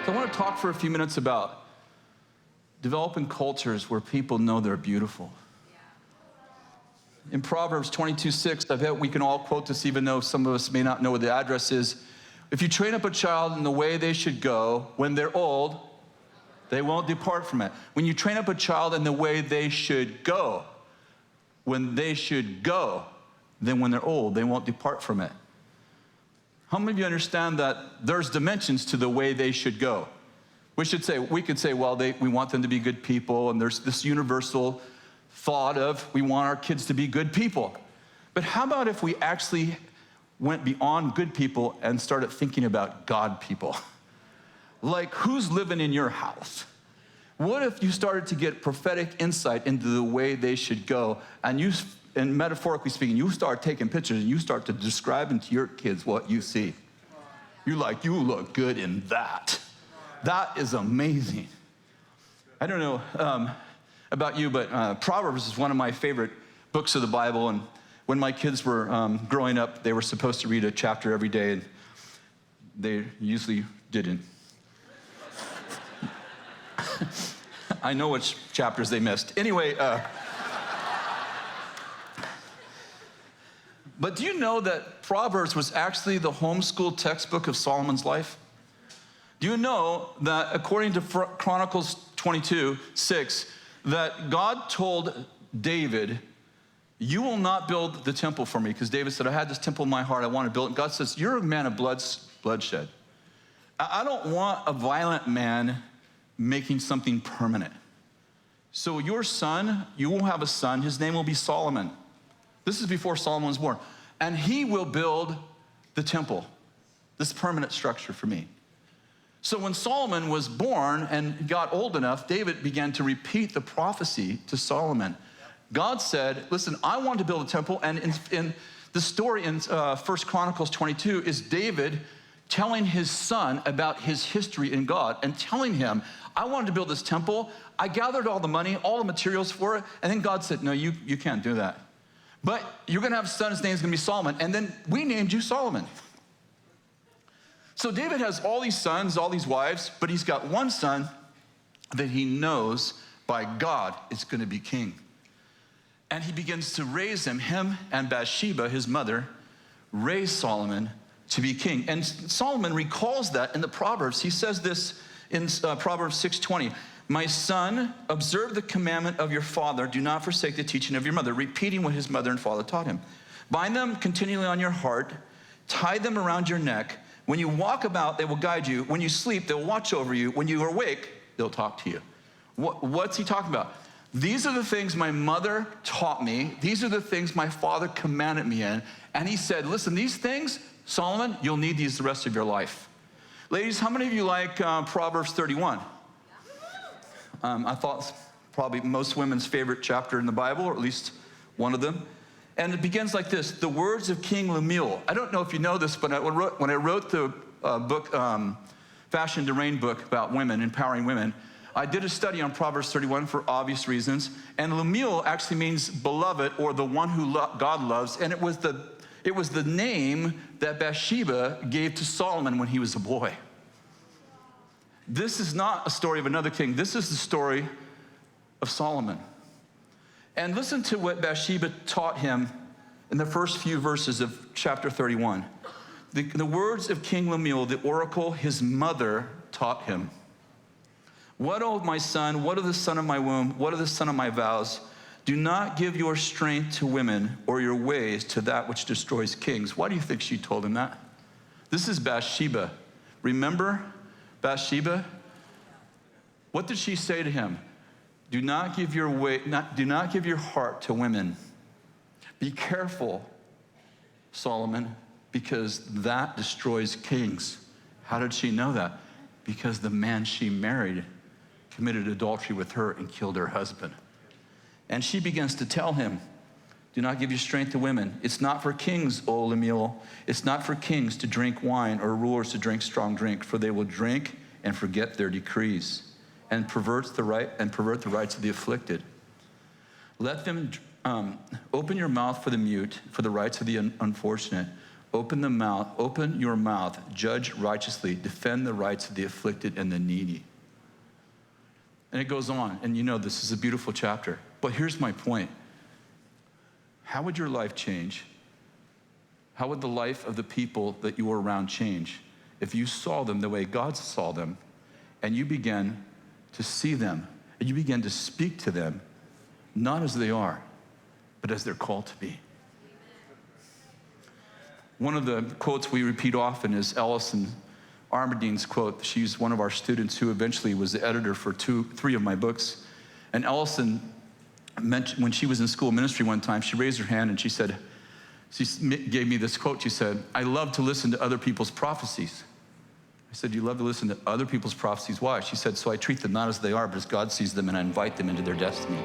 So I want to talk for a few minutes about developing cultures where people know they're beautiful. In Proverbs 22:6, I bet we can all quote this even though some of us may not know what the address is. If you train up a child in the way they should go, when they're old, they won't depart from it. When you train up a child in the way they should go, when they should go, then when they're old, they won't depart from it. How many of you understand that there's dimensions to the way they should go? We could say, well, we want them to be good people, and there's this universal thought of we want our kids to be good people. But how about if we actually went beyond good people and started thinking about God people? Like, who's living in your house? What if you started to get prophetic insight into the way they should go, and metaphorically speaking, you start taking pictures and you start to describe to your kids what you see. You're like, you look good in that. That is amazing. I don't know about you, but Proverbs is one of my favorite books of the Bible. And when my kids were growing up, they were supposed to read a chapter every day, and they usually didn't. I know which chapters they missed. Anyway, but do you know that Proverbs was actually the homeschool textbook of Solomon's life? Do you know that according to Chronicles 22:6, that God told David, you will not build the temple for me, because David said, I had this temple in my heart, I want to build it. And God says, you're a man of bloodshed. I don't want a violent man making something permanent. So your son, you will have a son, his name will be Solomon. This is before Solomon was born. And he will build the temple, this permanent structure for me. So when Solomon was born and got old enough, David began to repeat the prophecy to Solomon. God said, listen, I want to build a temple. And in the story in 1 Chronicles 22 is David telling his son about his history in God and telling him, I wanted to build this temple. I gathered all the money, all the materials for it. And then God said, no, you can't do that. But you're going to have a son, his name's going to be Solomon. And then we named you Solomon. So David has all these sons, all these wives, but he's got one son that he knows by God is going to be king. And he begins to raise him and Bathsheba, his mother, raise Solomon to be king. And Solomon recalls that in the Proverbs. He says this in Proverbs 6:20. My son, observe the commandment of your father. Do not forsake the teaching of your mother, repeating what his mother and father taught him. Bind them continually on your heart. Tie them around your neck. When you walk about, they will guide you. When you sleep, they'll watch over you. When you are awake, they'll talk to you. What's he talking about? These are the things my mother taught me. These are the things my father commanded me in. And he said, listen, these things, Solomon, you'll need these the rest of your life. Ladies, how many of you like Proverbs 31? I thought it's probably most women's favorite chapter in the Bible, or at least one of them. And it begins like this: the words of King Lemuel. I don't know if you know this, but when I wrote the book, Fashion to Reign book about women, empowering women, I did a study on Proverbs 31 for obvious reasons. And Lemuel actually means beloved, or the one who God loves. And it was the name that Bathsheba gave to Solomon when he was a boy. This is not a story of another king. This is the story of Solomon. And listen to what Bathsheba taught him in the first few verses of chapter 31. The words of King Lemuel, the oracle his mother taught him. What, O my son, what of the son of my womb, what of the son of my vows? Do not give your strength to women or your ways to that which destroys kings. Why do you think she told him that? This is Bathsheba. Remember Bathsheba? What did she say to him? Do not give your heart to women. Be careful, Solomon, because that destroys kings. How did she know that? Because the man she married committed adultery with her and killed her husband. And she begins to tell him, do not give your strength to women. It's not for kings, O Lemuel. It's not for kings to drink wine or rulers to drink strong drink, for they will drink and forget their decrees and pervert the rights of the afflicted. Let them open your mouth for the mute, for the rights of the unfortunate. Open your mouth, judge righteously, defend the rights of the afflicted and the needy. And it goes on, and you know this is a beautiful chapter. But here's my point. How would your life change? How would the life of the people that you were around change if you saw them the way God saw them, and you began to see them, and you began to speak to them, not as they are, but as they're called to be? One of the quotes we repeat often is Ellison Armadine's quote. She's one of our students who eventually was the editor for 3 of my books. And Ellison mentioned, when she was in school ministry one time, she raised her hand and she gave me this quote. She said, "I love to listen to other people's prophecies." I said, "You love to listen to other people's prophecies? Why?" She said, "So I treat them not as they are, but as God sees them, and I invite them into their destiny."